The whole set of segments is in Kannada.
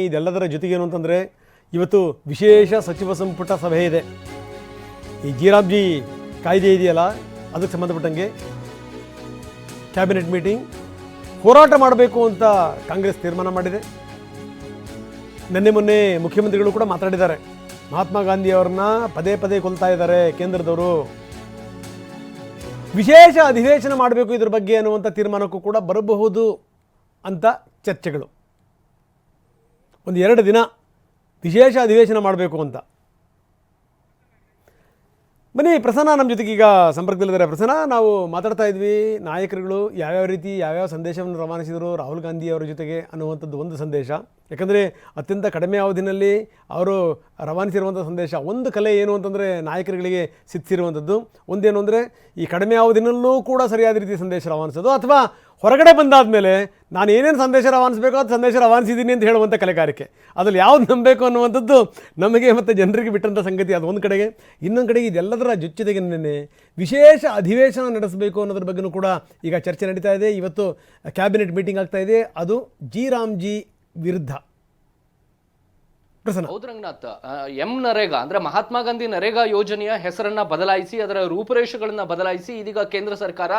ಇದೆಲ್ಲದರ ಜೊತೆಗೆ ಏನು ಅಂತಂದರೆ ಇವತ್ತು ವಿಶೇಷ ಸಚಿವ ಸಂಪುಟ ಸಭೆ ಇದೆ. ಈ ಜಿ ಕಾಯ್ದೆ ಇದೆಯಲ್ಲ, ಅದಕ್ಕೆ ಸಂಬಂಧಪಟ್ಟಂಗೆ ಕ್ಯಾಬಿನೆಟ್ ಮೀಟಿಂಗ್ ಹೋರಾಟ ಮಾಡಬೇಕು ಅಂತ ಕಾಂಗ್ರೆಸ್ ತೀರ್ಮಾನ ಮಾಡಿದೆ. ಮೊನ್ನೆ ಮುಖ್ಯಮಂತ್ರಿಗಳು ಕೂಡ ಮಾತಾಡಿದ್ದಾರೆ. ಮಹಾತ್ಮ ಗಾಂಧಿ ಅವ್ರನ್ನ ಪದೇ ಪದೇ ಕೊಲ್ತಾ ಇದ್ದಾರೆ ಕೇಂದ್ರದವರು, ವಿಶೇಷ ಅಧಿವೇಶನ ಮಾಡಬೇಕು ಇದ್ರ ಬಗ್ಗೆ ಅನ್ನುವಂಥ ತೀರ್ಮಾನಕ್ಕೂ ಕೂಡ ಬರಬಹುದು ಅಂತ ಚರ್ಚೆಗಳು. 1-2 ದಿನ ವಿಶೇಷ ಅಧಿವೇಶನ ಮಾಡಬೇಕು ಅಂತ. ಬನ್ನಿ, ಪ್ರಸನ್ನ ನಮ್ಮ ಜೊತೆಗೆ ಈಗ ಸಂಪರ್ಕದಲ್ಲಿದ್ದಾರೆ. ಪ್ರಸನ್ನ, ನಾವು ಮಾತಾಡ್ತಾ ಇದ್ವಿ, ನಾಯಕರುಗಳು ಯಾವ್ಯಾವ ಸಂದೇಶವನ್ನು ರವಾನಿಸಿದರು ರಾಹುಲ್ ಗಾಂಧಿ ಅವರ ಜೊತೆಗೆ ಅನ್ನುವಂಥದ್ದು ಒಂದು ಸಂದೇಶ. ಯಾಕಂದರೆ ಅತ್ಯಂತ ಕಡಿಮೆ ಅವಧಿನಲ್ಲಿ ಅವರು ರವಾನಿಸಿರುವಂಥ ಸಂದೇಶ. ಒಂದು ಕಲೆ ಏನು ಅಂತಂದರೆ ನಾಯಕರುಗಳಿಗೆ ಸಿಕ್ಕಿರುವಂಥದ್ದು ಒಂದೇನು ಅಂದರೆ ಈ ಕಡಿಮೆ ಅವಧಿನಲ್ಲೂ ಕೂಡ ಸರಿಯಾದ ರೀತಿ ಸಂದೇಶ ರವಾನಿಸೋದು, ಅಥವಾ ಹೊರಗಡೆ ಬಂದಾದ ಮೇಲೆ ನಾನು ಏನೇನು ಸಂದೇಶ ರವಾನಿಸಬೇಕೋ ಅದು ಸಂದೇಶ ರವಾನಿಸಿದ್ದೀನಿ ಅಂತ ಹೇಳುವಂಥ ಕಲೆಗಾರಿಕೆ. ಅದ್ರಲ್ಲಿ ಯಾವ್ದು ನಂಬಬೇಕು ಅನ್ನುವಂಥದ್ದು ನಮಗೆ ಮತ್ತು ಜನರಿಗೆ ಬಿಟ್ಟಂಥ ಸಂಗತಿ. ಅದು ಒಂದು ಕಡೆಗೆ. ಇನ್ನೊಂದು ಕಡೆಗೆ ಇದೆಲ್ಲದರ ಜೊತೆಗೆ ವಿಶೇಷ ಅಧಿವೇಶನ ನಡೆಸಬೇಕು ಅನ್ನೋದ್ರ ಬಗ್ಗೆಯೂ ಕೂಡ ಈಗ ಚರ್ಚೆ ನಡೀತಾ ಇದೆ. ಇವತ್ತು ಕ್ಯಾಬಿನೆಟ್ ಮೀಟಿಂಗ್ ಆಗ್ತಾ ಇದೆ, ಅದು ಜಿ ವಿರುದ್ಧ. ಹೌದು ರಂಗನಾಥ್, ನರೇಗಾ ಅಂದ್ರೆ ಮಹಾತ್ಮ ಗಾಂಧಿ ನರೇಗಾ ಯೋಜನೆಯ ಹೆಸರನ್ನ ಬದಲಾಯಿಸಿ, ಅದರ ರೂಪುರೇಷೆಗಳನ್ನ ಬದಲಾಯಿಸಿ ಇದೀಗ ಕೇಂದ್ರ ಸರ್ಕಾರ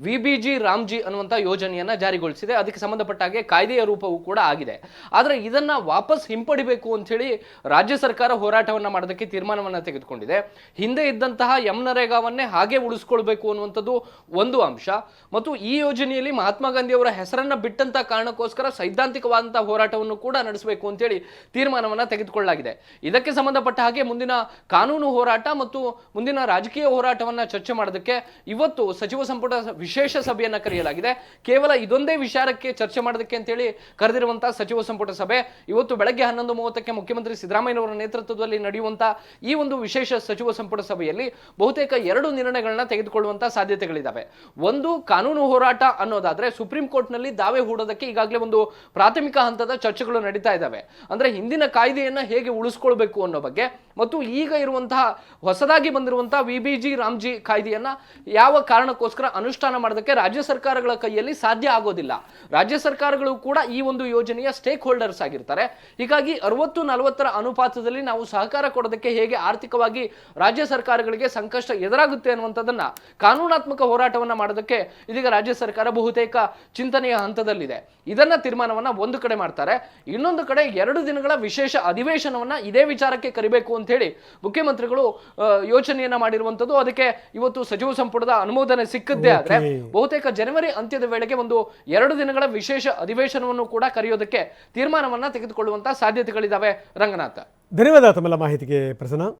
ವಿಬಿಜಿ ರಾಮ್ಜಿ ಅನ್ನುವಂತ ಯೋಜನೆಯನ್ನ ಜಾರಿಗೊಳಿಸಿದೆ. ಅದಕ್ಕೆ ಸಂಬಂಧಪಟ್ಟ ಹಾಗೆ ಕಾಯ್ದೆಯ ರೂಪವೂ ಕೂಡ ಆಗಿದೆ. ಆದ್ರೆ ಇದನ್ನ ವಾಪಸ್ ಹಿಂಪಡಿಬೇಕು ಅಂತ ಹೇಳಿ ರಾಜ್ಯ ಸರ್ಕಾರ ಹೋರಾಟವನ್ನ ಮಾಡೋದಕ್ಕೆ ತೀರ್ಮಾನವನ್ನ ತೆಗೆದುಕೊಂಡಿದೆ. ಹಿಂದೆ ಇದ್ದಂತಹ ನರೇಗಾವನ್ನೇ ಹಾಗೆ ಉಳಿಸ್ಕೊಳ್ಬೇಕು ಅನ್ನುವಂಥದ್ದು ಒಂದು ಅಂಶ. ಮತ್ತು ಈ ಯೋಜನೆಯಲ್ಲಿ ಮಹಾತ್ಮ ಗಾಂಧಿ ಅವರ ಹೆಸರನ್ನ ಬಿಟ್ಟಂತ ಕಾರಣಕ್ಕೋಸ್ಕರ ಸೈದ್ಧಾಂತಿಕವಾದಂತಹ ಹೋರಾಟವನ್ನು ಕೂಡ ನಡೆಸಬೇಕು ಅಂತೇಳಿ ತೀರ್ಮಾನವನ್ನ ತೆಗೆದುಕೊಳ್ಳಲಾಗಿದೆ. ಇದಕ್ಕೆ ಸಂಬಂಧಪಟ್ಟ ಹಾಗೆ ಮುಂದಿನ ಕಾನೂನು ಹೋರಾಟ ಮತ್ತು ಮುಂದಿನ ರಾಜಕೀಯ ಹೋರಾಟವನ್ನ ಚರ್ಚೆ ಮಾಡೋದಕ್ಕೆ ಇವತ್ತು ಸಚಿವ ಸಂಪುಟ ವಿಶೇಷ ಸಭೆಯನ್ನ ಕರೆಯಲಾಗಿದೆ. ಕೇವಲ ಇದೊಂದೇ ವಿಚಾರಕ್ಕೆ ಚರ್ಚೆ ಮಾಡೋದಕ್ಕೆ ಅಂತೇಳಿ ಕರೆದಿರುವಂತಹ ಸಚಿವ ಸಂಪುಟ ಸಭೆ ಇವತ್ತು ಬೆಳಗ್ಗೆ 11:30ಕ್ಕೆ ಮುಖ್ಯಮಂತ್ರಿ ಸಿದ್ದರಾಮಯ್ಯನವರ ನೇತೃತ್ವದಲ್ಲಿ ನಡೆಯುವಂತಹ ಈ ಒಂದು ವಿಶೇಷ ಸಚಿವ ಸಂಪುಟ ಸಭೆಯಲ್ಲಿ ಬಹುತೇಕ 2 ನಿರ್ಣಯಗಳನ್ನ ತೆಗೆದುಕೊಳ್ಳುವಂತಹ ಸಾಧ್ಯತೆಗಳಿದ್ದಾವೆ. ಒಂದು, ಕಾನೂನು ಹೋರಾಟ ಅನ್ನೋದಾದ್ರೆ ಸುಪ್ರೀಂ ಕೋರ್ಟ್ ನಲ್ಲಿ ದಾವೆ ಹೂಡೋದಕ್ಕೆ ಈಗಾಗಲೇ ಒಂದು ಪ್ರಾಥಮಿಕ ಹಂತದ ಚರ್ಚೆಗಳು ನಡೀತಾ ಇದ್ದಾವೆ. ಅಂದ್ರೆ ಹಿಂದಿನ ಕಾಯ್ದೆಯನ್ನ ಹೇಗೆ ಉಳಿಸ್ಕೊಳ್ಬೇಕು ಅನ್ನೋ ಬಗ್ಗೆ ಮತ್ತು ಈಗ ಇರುವಂತಹ ಹೊಸದಾಗಿ ಬಂದಿರುವಂತಹ ವಿಬಿಜಿ ರಾಮ್ಜಿ ಕಾಯ್ದೆಯನ್ನ ಯಾವ ಕಾರಣಕ್ಕೋಸ್ಕರ ಅನುಷ್ಠಾನ ಮಾಡೋದಕ್ಕೆ ರಾಜ್ಯ ಸರ್ಕಾರಗಳ ಕೈಯಲ್ಲಿ ಸಾಧ್ಯ ಆಗೋದಿಲ್ಲ. ರಾಜ್ಯ ಸರ್ಕಾರಗಳು ಕೂಡ ಈ ಒಂದು ಯೋಜನೆಯ ಸ್ಟೇಕ್ ಹೋಲ್ಡರ್ಸ್ ಆಗಿರ್ತಾರೆ. ಹೀಗಾಗಿ 60-40ರ ಅನುಪಾತದಲ್ಲಿ ನಾವು ಸಹಕಾರ ಕೊಡೋದಕ್ಕೆ ಹೇಗೆ ಆರ್ಥಿಕವಾಗಿ ರಾಜ್ಯ ಸರ್ಕಾರಗಳಿಗೆ ಸಂಕಷ್ಟ ಎದುರಾಗುತ್ತೆ ಅನ್ನುವಂಥದ್ದನ್ನ ಕಾನೂನಾತ್ಮಕ ಹೋರಾಟವನ್ನ ಮಾಡೋದಕ್ಕೆ ಇದೀಗ ರಾಜ್ಯ ಸರ್ಕಾರ ಬಹುತೇಕ ಚಿಂತನೆಯ ಹಂತದಲ್ಲಿದೆ. ಇದನ್ನ ತೀರ್ಮಾನವನ್ನ ಒಂದು ಕಡೆ ಮಾಡ್ತಾರೆ, ಇನ್ನೊಂದು ಕಡೆ 2 ದಿನಗಳ ವಿಶೇಷ ಅಧಿವೇಶನವನ್ನ ಇದೇ ವಿಚಾರಕ್ಕೆ ಕರಿಬೇಕು ಅಂತ ಹೇಳಿ ಮುಖ್ಯಮಂತ್ರಿಗಳು ಯೋಚನೆಯನ್ನ ಮಾಡಿರುವಂತದ್ದು. ಅದಕ್ಕೆ ಇವತ್ತು ಸಚಿವ ಸಂಪುಟದ ಅನುಮೋದನೆ ಸಿಕ್ಕಿದ್ದೇ ಆದ್ರೆ ಬಹುತೇಕ ಜನವರಿ ಅಂತ್ಯದ ವೇಳೆಗೆ ಒಂದು 2 ದಿನಗಳ ವಿಶೇಷ ಅಧಿವೇಶನವನ್ನು ಕೂಡ ಕರೆಯೋದಕ್ಕೆ ತೀರ್ಮಾನವನ್ನ ತೆಗೆದುಕೊಳ್ಳುವಂತಹ ಸಾಧ್ಯತೆಗಳಿದ್ದಾವೆ. ರಂಗನಾಥ, ಧನ್ಯವಾದ ತಮ್ಮೆಲ್ಲ ಮಾಹಿತಿಗೆ ಪ್ರಸನ್ನ.